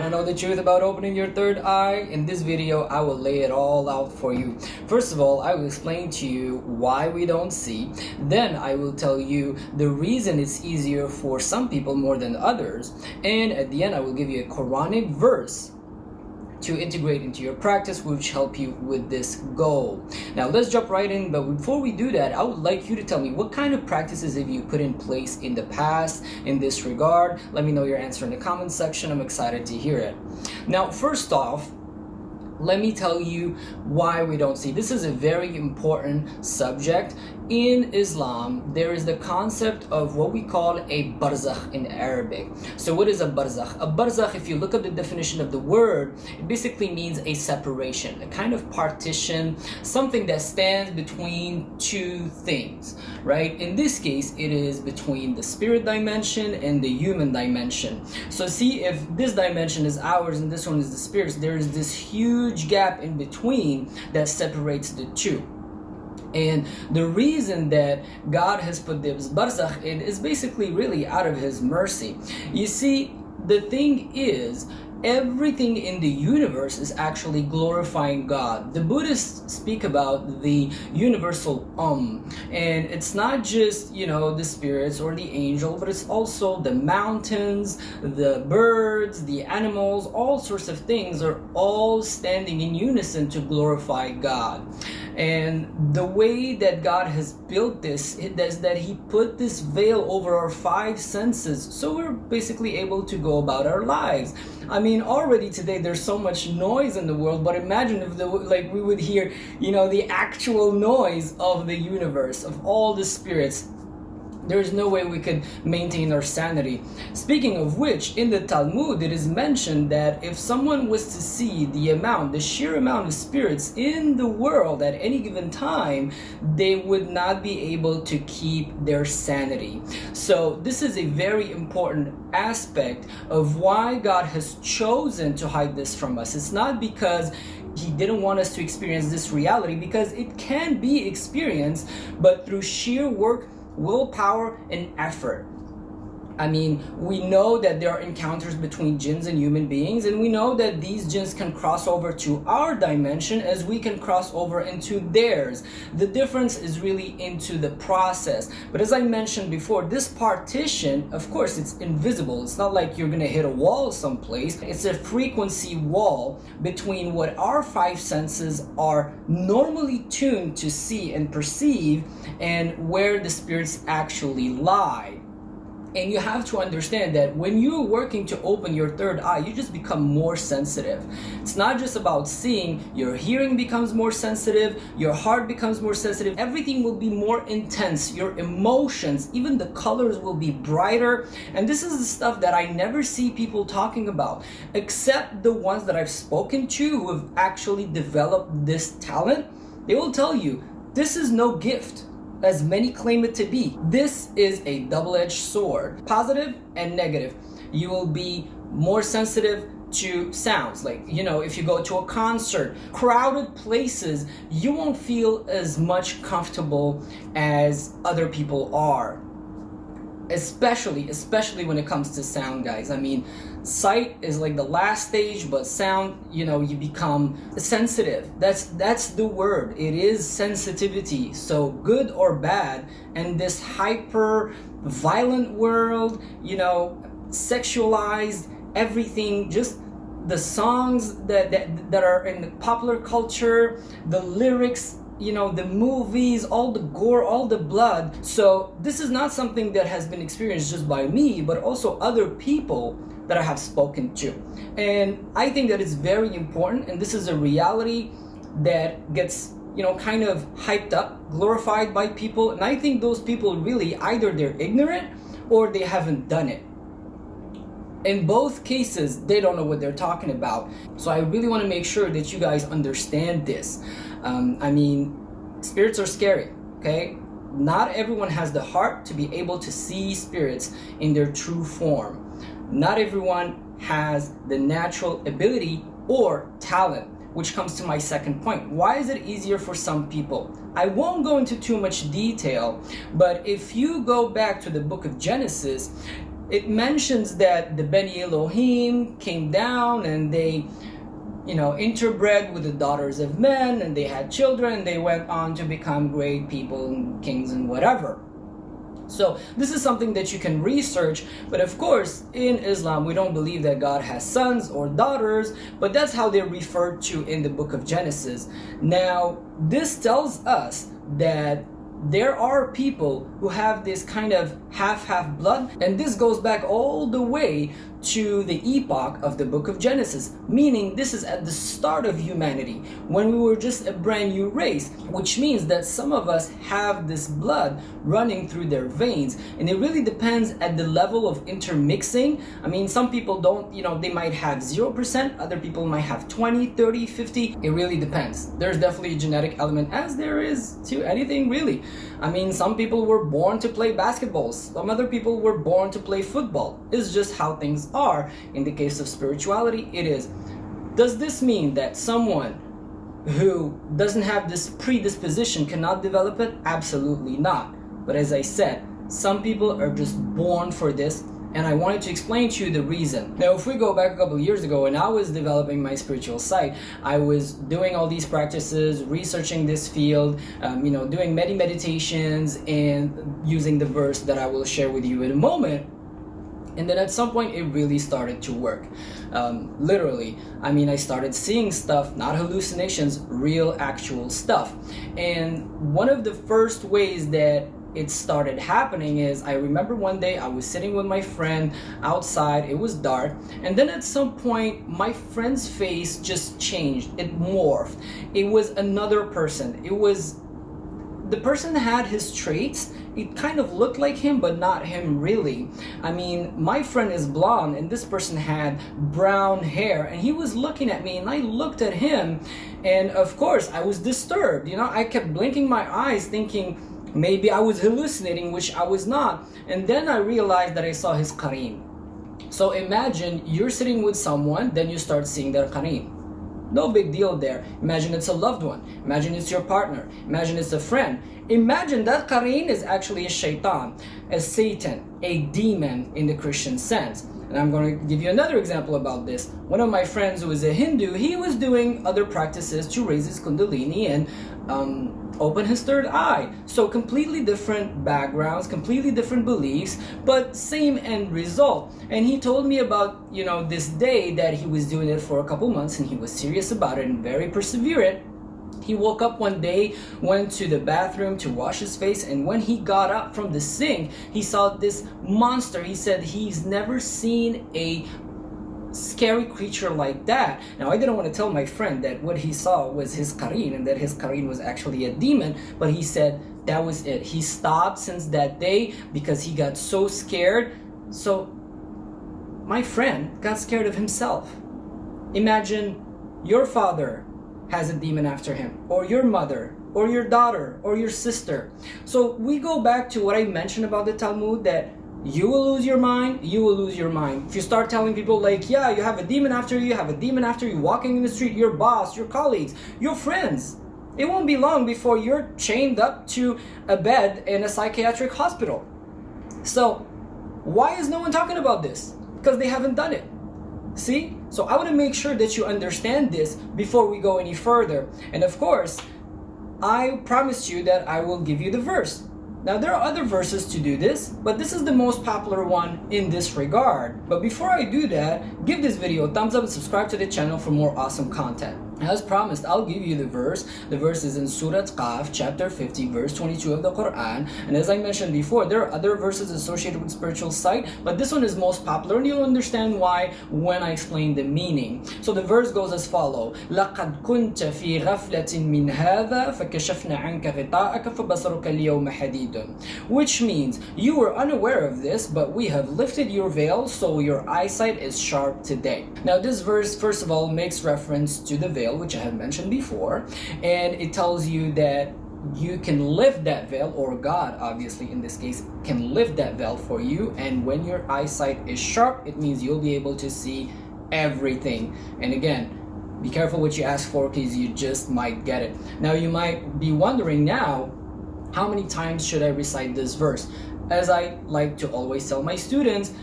Want to know the truth about opening your third eye? In this video, I will lay it all out for you. First of all, I will explain to you why we don't see. Then I will tell you the reason it's easier for some people more than others. And at the end, I will give you a Quranic verse to integrate into your practice, which help you with this goal. Now let's jump right in, but before we do that, I would like you to tell me what kind of practices have you put in place in the past in this regard. Let me know your answer in the comment section. I'm excited to hear it. Now, first off, let me tell you why we don't see. This is a very important subject. In Islam, there is the concept of what we call a barzakh in Arabic. So what is a barzakh? A barzakh, if you look at the definition of the word, it basically means a separation, a kind of partition, something that stands between two things, right? In this case, it is between the spirit dimension and the human dimension. So see, if this dimension is ours and this one is the spirit's, there is this huge gap in between that separates the two. And the reason that God has put this barzakh in is basically really out of His mercy. You see, the thing is, everything in the universe is actually glorifying God. The Buddhists speak about the universal and it's not just, the spirits or the angel, but it's also the mountains, the birds, the animals, all sorts of things are all standing in unison to glorify God. And the way that God has built this is that He put this veil over our five senses, so we're basically able to go about our lives. I mean, already today there's so much noise in the world, but imagine if we would hear, the actual noise of the universe, of all the spirits. There's no way we could maintain our sanity. Speaking of which, in the Talmud, it is mentioned that if someone was to see the sheer amount of spirits in the world at any given time, they would not be able to keep their sanity. So this is a very important aspect of why God has chosen to hide this from us. It's not because He didn't want us to experience this reality, because it can be experienced, but through sheer work, willpower, and effort. I mean, we know that there are encounters between jinns and human beings, and we know that these jinns can cross over to our dimension as we can cross over into theirs. The difference is really into the process. But as I mentioned before, this partition, of course, it's invisible. It's not like you're gonna hit a wall someplace. It's a frequency wall between what our five senses are normally tuned to see and perceive and where the spirits actually lie. And you have to understand that when you're working to open your third eye, you just become more sensitive. It's not just about seeing, your hearing becomes more sensitive, your heart becomes more sensitive, everything will be more intense, your emotions, even the colors will be brighter. And this is the stuff that I never see people talking about, except the ones that I've spoken to who have actually developed this talent. They will tell you, this is no gift, as many claim it to be. This is a double-edged sword, positive and negative. You will be more sensitive to sounds, like, if you go to a concert, crowded places, you won't feel as much comfortable as other people are. Especially when it comes to sound, guys. I mean, sight is like the last stage, but sound, you become sensitive. That's the word. It is sensitivity. So good or bad, and this hyper violent world, sexualized everything, just the songs that are in the popular culture, the lyrics, the movies, all the gore, all the blood. So this is not something that has been experienced just by me, but also other people that I have spoken to. And I think that it's very important, and this is a reality that gets, kind of hyped up, glorified by people. And I think those people really, either they're ignorant or they haven't done it. In both cases, they don't know what they're talking about. So I really want to make sure that you guys understand this. I mean, spirits are scary, okay? Not everyone has the heart to be able to see spirits in their true form. Not everyone has the natural ability or talent, which comes to my second point. Why is it easier for some people? I won't go into too much detail, but if you go back to the book of Genesis, it mentions that the Beni Elohim came down and they, interbred with the daughters of men, and they had children, and they went on to become great people and kings and whatever. So this is something that you can research, but of course in Islam we don't believe that God has sons or daughters, but that's how they're referred to in the book of Genesis. Now this tells us that there are people who have this kind of half blood, and this goes back all the way to the epoch of the book of Genesis, meaning this is at the start of humanity, when we were just a brand new race, which means that some of us have this blood running through their veins, and it really depends at the level of intermixing. I mean, some people don't, they might have 0%, other people might have 20, 30, 50. It really depends. There's definitely a genetic element, as there is to anything really. I mean, some people were born to play basketball, some other people were born to play football. It's just how things are. In the case of spirituality, it is. Does this mean that someone who doesn't have this predisposition cannot develop it? Absolutely not. But as I said, some people are just born for this, and I wanted to explain to you the reason. Now, if we go back a couple of years ago, when I was developing my spiritual side, I was doing all these practices, researching this field, doing many meditations and using the verse that I will share with you in a moment. And then at some point it really started to work. Literally, I started seeing stuff, not hallucinations, real actual stuff. And one of the first ways that it started happening is, I remember one day I was sitting with my friend outside, it was dark, and then at some point my friend's face just changed, it morphed. It was another person. The person had his traits, it kind of looked like him, but not him really. My friend is blonde and this person had brown hair, and he was looking at me and I looked at him, and of course I was disturbed. I kept blinking my eyes thinking maybe I was hallucinating, which I was not. And then I realized that I saw his qareen. So imagine you're sitting with someone, then you start seeing their qareen. No big deal there. Imagine it's a loved one. Imagine it's your partner. Imagine it's a friend. Imagine that qareen is actually a shaitan, a Satan, a demon in the Christian sense. And I'm going to give you another example about this. One of my friends who is a Hindu, he was doing other practices to raise his kundalini and open his third eye. So completely different backgrounds, completely different beliefs, but same end result. And he told me about, this day that he was doing it for a couple months, and he was serious about it and very perseverant. He woke up one day, went to the bathroom to wash his face, and when he got up from the sink, he saw this monster. He said he's never seen a scary creature like that. Now, I didn't want to tell my friend that what he saw was his qareen and that his qareen was actually a demon, but he said that was it. He stopped since that day because he got so scared. So my friend got scared of himself. Imagine your father has a demon after him, or your mother, or your daughter, or your sister. So we go back to what I mentioned about the Talmud, that you will lose your mind, you will lose your mind. If you start telling people like, yeah, you have a demon after you, walking in the street, your boss, your colleagues, your friends, it won't be long before you're chained up to a bed in a psychiatric hospital. So why is no one talking about this? Because they haven't done it. See? So I want to make sure that you understand this before we go any further. And of course, I promised you that I will give you the verse. Now, there are other verses to do this, but this is the most popular one in this regard. But before I do that, give this video a thumbs up and subscribe to the channel for more awesome content. As promised, I'll give you the verse. The verse is in Surah Qaf, chapter 50, verse 22 of the Quran. And as I mentioned before, there are other verses associated with spiritual sight, but this one is most popular, and you'll understand why when I explain the meaning. So the verse goes as follows: لَقَدْ كُنْتَ فِي غَفْلَةٍ مِّنْ هَذَا فَكَشَفْنَا عَنْكَ غِطَاءَكَ فَبَصَرُكَ الْيَوْمَ حَدِيدٌ. Which means, you were unaware of this, but we have lifted your veil, so your eyesight is sharp today. Now, this verse, first of all, makes reference to the veil, which I have mentioned before, and it tells you that you can lift that veil, or God, obviously in this case, can lift that veil for you, and when your eyesight is sharp, it means you'll be able to see everything. And again, be careful what you ask for, because you just might get it. Now, you might be wondering now, how many times should I recite this verse? As I like to always tell my students,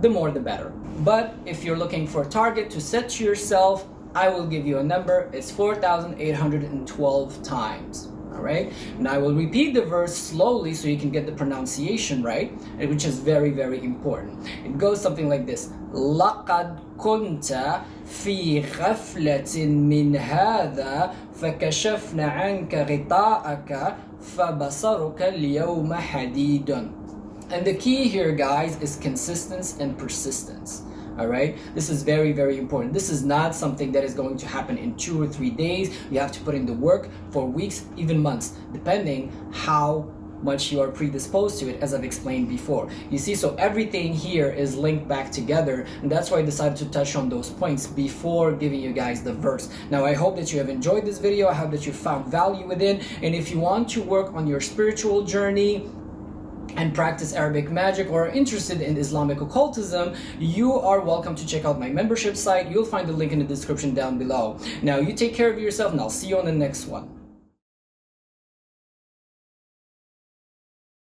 the more the better. But if you're looking for a target to set to yourself, I will give you a number. It's 4,812 times. All right, and I will repeat the verse slowly so you can get the pronunciation right, which is very, very important. It goes something like this: لَقَدْ كُنْتَ فِي غَفْلَةٍ مِّنْ هَذَا فَكَشَفْنَا عَنْكَ غِطَاءَكَ فَبَصَرُكَ الْيَوْمَ حَدِيدٌ. And the key here, guys, is consistency and persistence. All right, this is very, very important. This is not something that is going to happen in 2 or 3 days. You have to put in the work for weeks, even months, depending how much you are predisposed to it, as I've explained before. You see, so everything here is linked back together, and that's why I decided to touch on those points before giving you guys the verse. Now, I hope that you have enjoyed this video. I hope that you found value within, and if you want to work on your spiritual journey and practice Arabic magic, or are interested in Islamic occultism, you are welcome to check out my membership site. You'll find the link in the description down below. Now, you take care of yourself, and I'll see you on the next one.